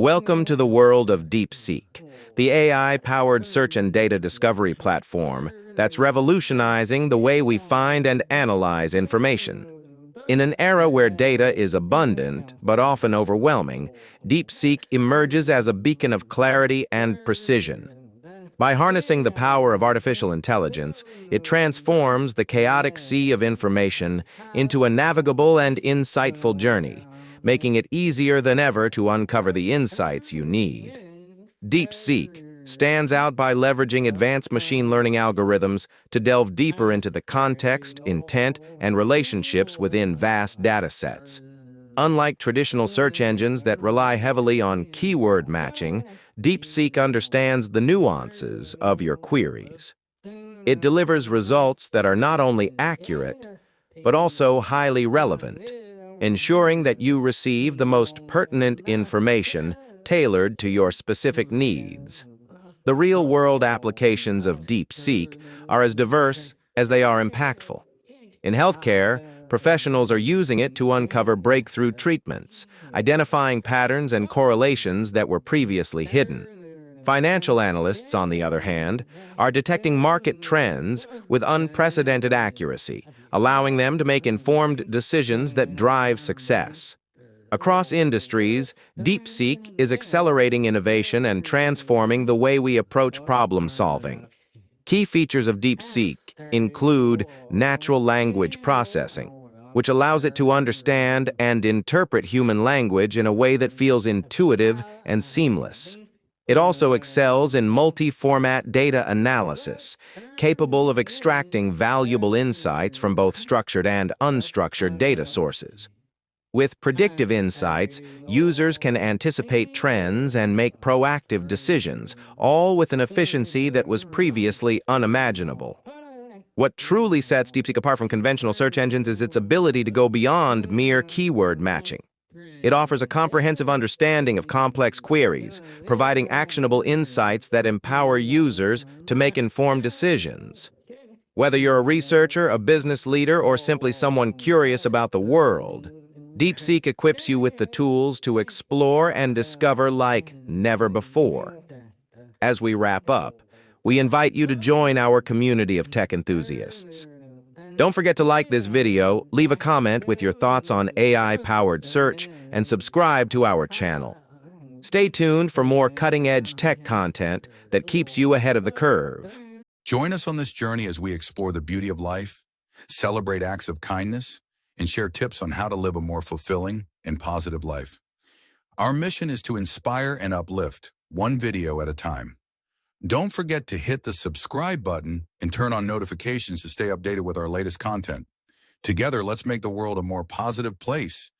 Welcome to the world of DeepSeek, the AI-powered search and data discovery platform that's revolutionizing the way we find and analyze information. In an era where data is abundant, but often overwhelming, DeepSeek emerges as a beacon of clarity and precision. By harnessing the power of artificial intelligence, it transforms the chaotic sea of information into a navigable and insightful journey, making it easier than ever to uncover the insights you need. DeepSeek stands out by leveraging advanced machine learning algorithms to delve deeper into the context, intent, and relationships within vast datasets. Unlike traditional search engines that rely heavily on keyword matching, DeepSeek understands the nuances of your queries. It delivers results that are not only accurate, but also highly relevant, ensuring that you receive the most pertinent information tailored to your specific needs. The real-world applications of DeepSeek are as diverse as they are impactful. In healthcare, professionals are using it to uncover breakthrough treatments, identifying patterns and correlations that were previously hidden. Financial analysts, on the other hand, are detecting market trends with unprecedented accuracy, allowing them to make informed decisions that drive success. Across industries, DeepSeek is accelerating innovation and transforming the way we approach problem solving. Key features of DeepSeek include natural language processing, which allows it to understand and interpret human language in a way that feels intuitive and seamless. It also excels in multi-format data analysis, capable of extracting valuable insights from both structured and unstructured data sources. With predictive insights, users can anticipate trends and make proactive decisions, all with an efficiency that was previously unimaginable. What truly sets DeepSeek apart from conventional search engines is its ability to go beyond mere keyword matching. It offers a comprehensive understanding of complex queries, providing actionable insights that empower users to make informed decisions. Whether you're a researcher, a business leader, or simply someone curious about the world, DeepSeek equips you with the tools to explore and discover like never before. As we wrap up, we invite you to join our community of tech enthusiasts. Don't forget to like this video, leave a comment with your thoughts on AI-powered search, and subscribe to our channel. Stay tuned for more cutting-edge tech content that keeps you ahead of the curve. Join us on this journey as we explore the beauty of life, celebrate acts of kindness, and share tips on how to live a more fulfilling and positive life. Our mission is to inspire and uplift, one video at a time. Don't forget to hit the subscribe button and turn on notifications to stay updated with our latest content. Together, let's make the world a more positive place